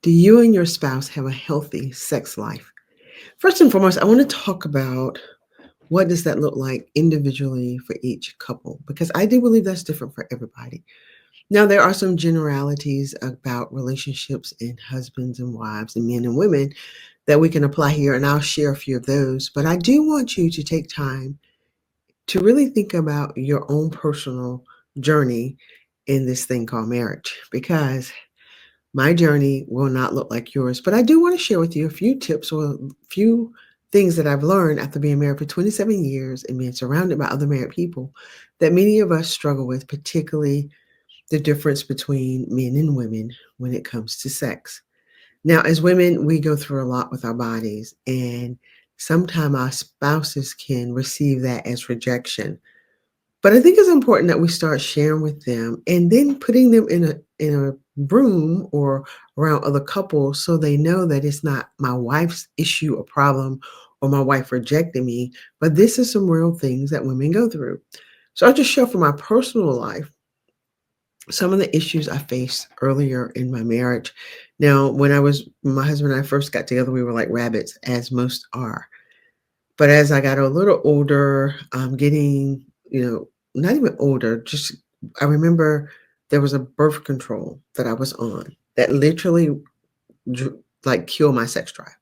Do you and your spouse have a healthy sex life? First and foremost, I want to talk about what does that look like individually for each couple because I do believe that's different for everybody. Now, there are some generalities about relationships and husbands and wives and men and women that we can apply here, and I'll share a few of those. But I do want you to take time to really think about your own personal journey in this thing called marriage because my journey will not look like yours, but I do want to share with you a few tips or a few things that I've learned after being married for 27 years and being surrounded by other married people that many of us struggle with, particularly the difference between men and women when it comes to sex. Now, as women, we go through a lot with our bodies, and sometimes our spouses can receive that as rejection. But I think it's important that we start sharing with them and then putting them in a room or around other couples so they know that it's not my wife's issue or problem or my wife rejecting me, but this is some real things that women go through. So I'll just share from my personal life some of the issues I faced earlier in my marriage. Now, when my husband and I first got together, we were like rabbits, as most are. But as I got a little older, getting, not even older, just I remember there was a birth control that I was on that literally like killed my sex drive.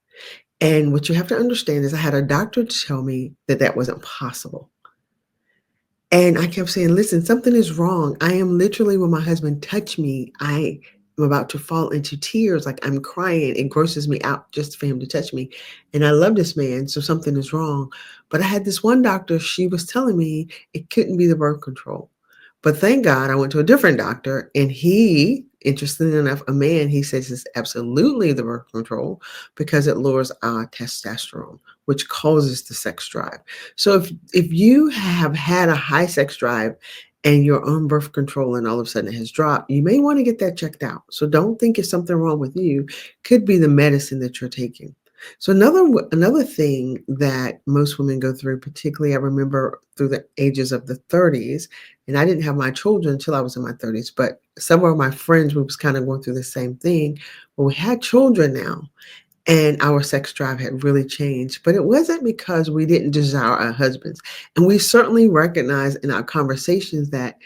And what you have to understand is I had a doctor tell me that that wasn't possible. And I kept saying, listen, something is wrong. I am literally, when my husband touched me, I am about to fall into tears. Like I'm crying. It grosses me out just for him to touch me. And I love this man. So something is wrong. But I had this one doctor, she was telling me it couldn't be the birth control. But thank God I went to a different doctor and he, interestingly enough, a man, he says it's absolutely the birth control because it lowers our testosterone, which causes the sex drive. So if you have had a high sex drive and you're on birth control and all of a sudden it has dropped, you may want to get that checked out. So don't think it's something wrong with you. Could be the medicine that you're taking. So another thing that most women go through, particularly I remember through the ages of the 30s, and I didn't have my children until I was in my 30s, but some of my friends we was kind of going through the same thing. Well, we had children now, and our sex drive had really changed. But it wasn't because we didn't desire our husbands. And we certainly recognize in our conversations that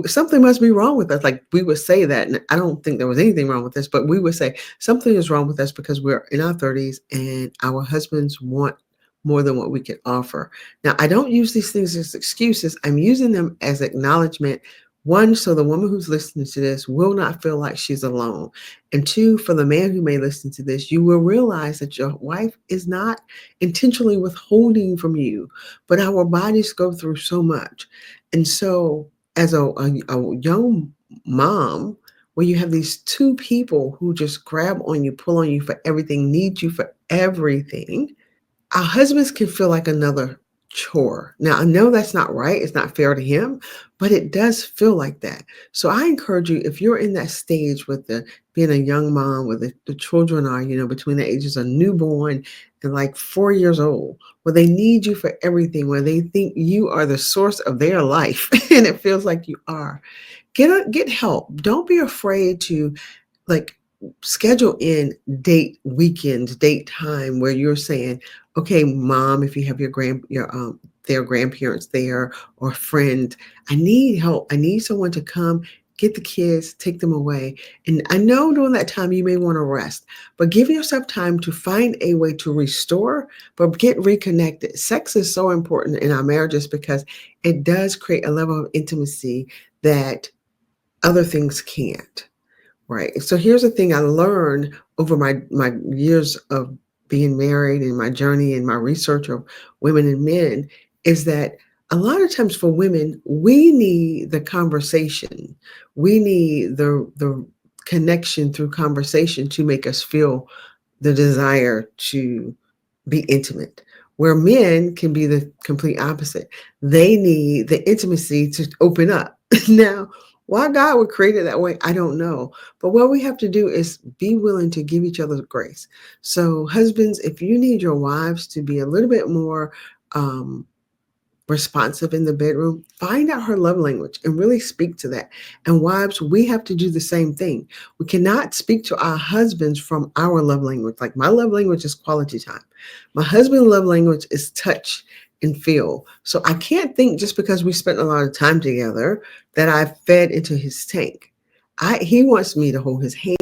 something must be wrong with us. Like we would say that, and I don't think there was anything wrong with us, but we would say something is wrong with us because we're in our 30s and our husbands want more than what we can offer. Now, I don't use these things as excuses. I'm using them as acknowledgement. One, so the woman who's listening to this will not feel like she's alone. And two, for the man who may listen to this, you will realize that your wife is not intentionally withholding from you, but our bodies go through so much. And so, as a young mom, where you have these two people who just grab on you, pull on you for everything, need you for everything, our husbands can feel like another chore. Now, I know that's not right. It's not fair to him, but it does feel like that. So I encourage you, if you're in that stage with the being a young mom, where the children are, between the ages of newborn and like 4 years old, where they need you for everything, where they think you are the source of their life, and it feels like you are. Get help. Don't be afraid to like schedule in date weekends, date time where you're saying, okay, mom, if you have your their grandparents there or a friend, I need help. I need someone to come get the kids, take them away. And I know during that time you may want to rest, but give yourself time to find a way to restore, but get reconnected. Sex is so important in our marriages because it does create a level of intimacy that other things can't. Right. So here's the thing I learned over my years of being married and my journey and my research of women and men is that a lot of times for women, we need the conversation. We need the connection through conversation to make us feel the desire to be intimate. Where men can be the complete opposite. They need the intimacy to open up. Now, why God would create it that way, I don't know. But what we have to do is be willing to give each other grace. So, husbands, if you need your wives to be a little bit more um, responsive in the bedroom, find out her love language and really speak to that. And wives, we have to do the same thing. We cannot speak to our husbands from our love language. Like my love language is quality time. My husband's love language is touch and feel. So I can't think just because we spent a lot of time together that I've fed into his tank. He wants me to hold his hand,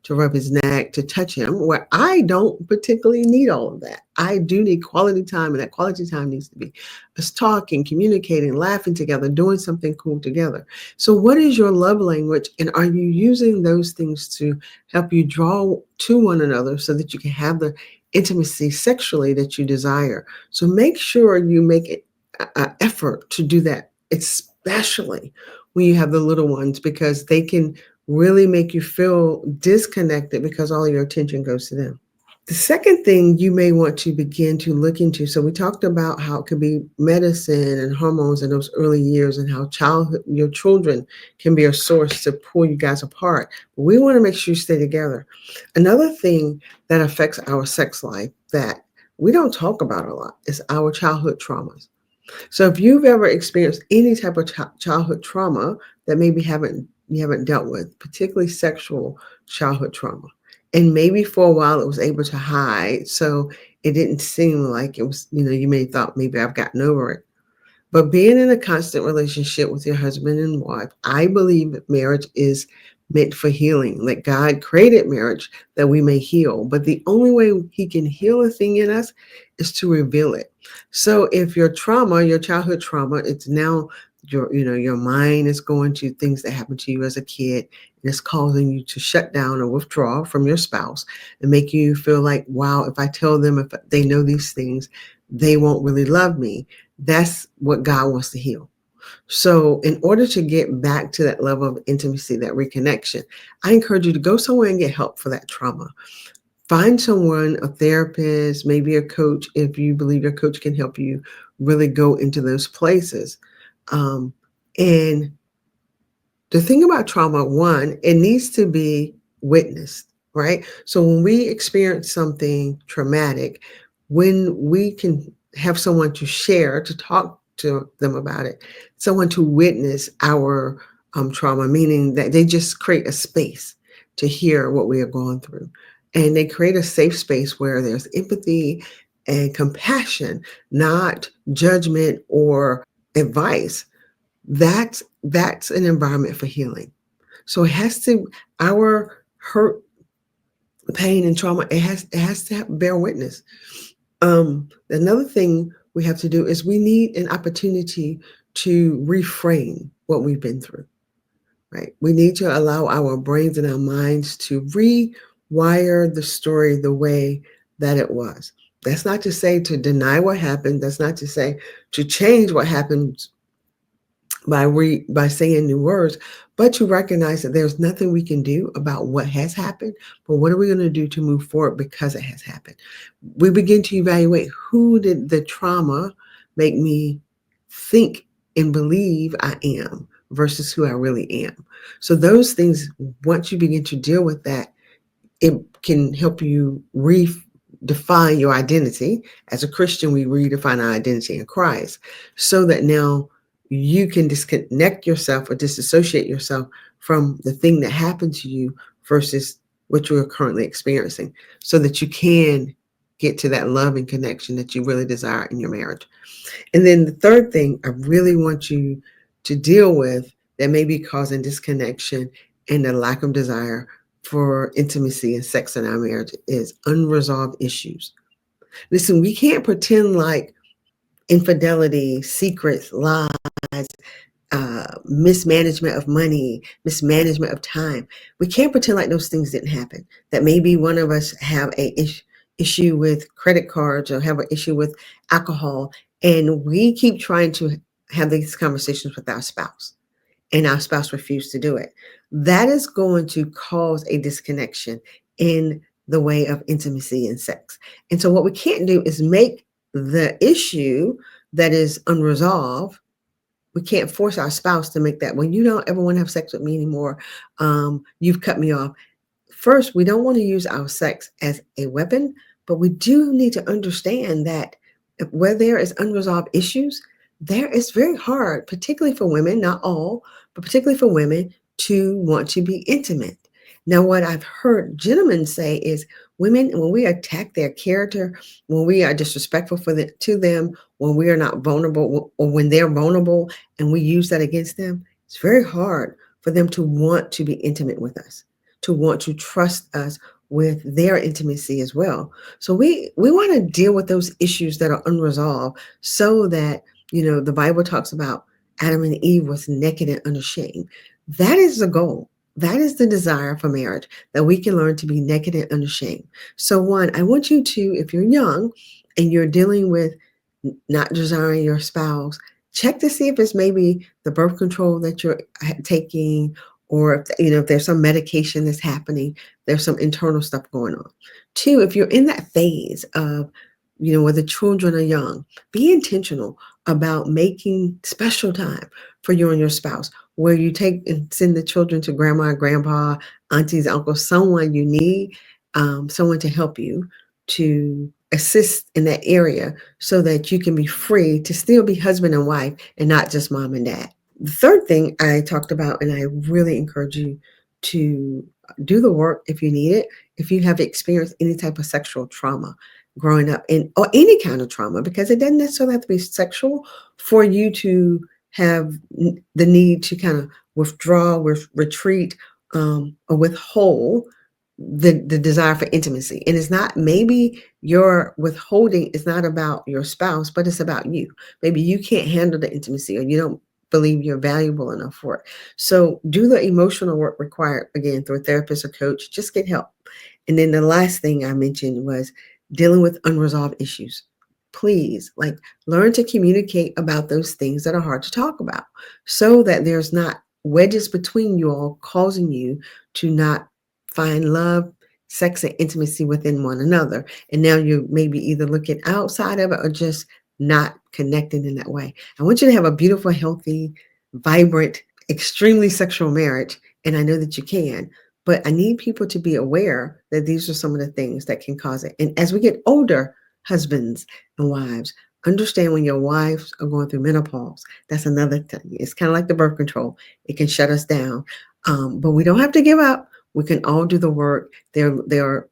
to rub his neck, to touch him, where I don't particularly need all of that. I do need quality time, and that quality time needs to be us talking, communicating, laughing together, doing something cool together. So, what is your love language, and are you using those things to help you draw to one another so that you can have the intimacy sexually that you desire? So, make sure you make it an effort to do that, especially when you have the little ones, because they can really make you feel disconnected because all your attention goes to them. The second thing you may want to begin to look into, so we talked about how it could be medicine and hormones in those early years and how your children can be a source to pull you guys apart. But we want to make sure you stay together. Another thing that affects our sex life that we don't talk about a lot is our childhood traumas. So if you've ever experienced any type of childhood trauma that maybe you haven't dealt with, particularly sexual childhood trauma, and maybe for a while it was able to hide, so it didn't seem like it was, you may have thought maybe I've gotten over it. But being in a constant relationship with your husband and wife, I believe that marriage is meant for healing. That God created marriage that we may heal. But the only way he can heal a thing in us is to reveal it. So if your trauma, your childhood trauma, it's now your mind is going to things that happened to you as a kid, and it's causing you to shut down or withdraw from your spouse and make you feel like, wow, if I tell them, if they know these things, they won't really love me. That's what God wants to heal. So, in order to get back to that level of intimacy, that reconnection, I encourage you to go somewhere and get help for that trauma. Find someone, a therapist, maybe a coach, if you believe your coach can help you really go into those places. And the thing about trauma, one, it needs to be witnessed, right? So when we experience something traumatic, when we can have someone to share, to talk to them about it, someone to witness our trauma, meaning that they just create a space to hear what we are going through. And they create a safe space where there's empathy and compassion, not judgment or advice. That's an environment for healing. So it has to, our hurt, pain, and trauma, it has to bear witness. Another thing we have to do is we need an opportunity to reframe what we've been through, right? We need to allow our brains and our minds to rewire the story the way that it was. That's not to say to deny what happened. That's not to say to change what happened by saying new words, but to recognize that there's nothing we can do about what has happened, but what are we going to do to move forward because it has happened? We begin to evaluate, who did the trauma make me think and believe I am versus who I really am. So those things, once you begin to deal with that, it can help you redefine your identity. As a Christian, we redefine our identity in Christ, so that now you can disconnect yourself or disassociate yourself from the thing that happened to you versus what you are currently experiencing, so that you can get to that love and connection that you really desire in your marriage. And then the third thing I really want you to deal with that may be causing disconnection and a lack of desire for intimacy and sex in our marriage is unresolved issues. Listen, we can't pretend like infidelity, secrets, lies, mismanagement of money, mismanagement of time. We can't pretend like those things didn't happen. That maybe one of us have a issue with credit cards or have an issue with alcohol, and we keep trying to have these conversations with our spouse, and our spouse refuse to do it. That is going to cause a disconnection in the way of intimacy and sex. And so what we can't do is make the issue that is unresolved. We can't force our spouse to make that, well, you don't ever want to have sex with me anymore. You've cut me off. First, we don't want to use our sex as a weapon, but we do need to understand that where there is unresolved issues, there is very hard, particularly for women, not all, but particularly for women to want to be intimate. Now, what I've heard gentlemen say is women, when we attack their character, when we are disrespectful to them, when we are not vulnerable, or when they're vulnerable and we use that against them, it's very hard for them to want to be intimate with us, to want to trust us with their intimacy as well. So we want to deal with those issues that are unresolved so that, the Bible talks about Adam and Eve was naked and unashamed. That is the goal. That is the desire for marriage, that we can learn to be naked and unashamed. So one, I want you to, if you're young and you're dealing with not desiring your spouse, check to see if it's maybe the birth control that you're taking, or if there's some medication that's happening, there's some internal stuff going on. Two, if you're in that phase of, where the children are young, be intentional about making special time for you and your spouse, where you take and send the children to grandma, grandpa, aunties, uncles, someone you need, someone to help you, to assist in that area so that you can be free to still be husband and wife and not just mom and dad. The third thing I talked about, and I really encourage you to do the work if you need it, if you have experienced any type of sexual trauma growing up, or any kind of trauma, because it doesn't necessarily have to be sexual for you to have the need to kind of withdraw, retreat, or withhold the desire for intimacy. And it's not, maybe your withholding is not about your spouse, but it's about you. Maybe you can't handle the intimacy, or you don't believe you're valuable enough for it. So do the emotional work required, again, through a therapist or coach. Just get help. And then the last thing I mentioned was dealing with unresolved issues. Please, learn to communicate about those things that are hard to talk about, so that there's not wedges between you all, causing you to not find love, sex, and intimacy within one another. And now you're maybe either looking outside of it or just not connecting in that way. I want you to have a beautiful, healthy, vibrant, extremely sexual marriage. And I know that you can, but I need people to be aware that these are some of the things that can cause it. And as we get older, husbands and wives, understand when your wives are going through menopause. That's another thing. It's kind of like the birth control. It can shut us down. But we don't have to give up. We can all do the work. There are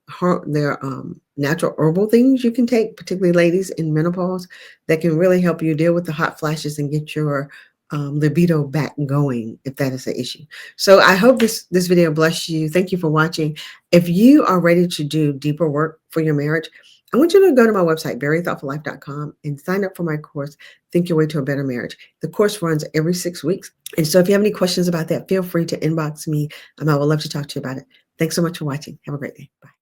natural herbal things you can take, particularly ladies in menopause, that can really help you deal with the hot flashes and get your libido back going, if that is an issue. So I hope this video blessed you. Thank you for watching. If you are ready to do deeper work for your marriage, I want you to go to my website, verythoughtfullife.com, and sign up for my course, Think Your Way to a Better Marriage. The course runs every 6 weeks. And so if you have any questions about that, feel free to inbox me. I would love to talk to you about it. Thanks so much for watching. Have a great day. Bye.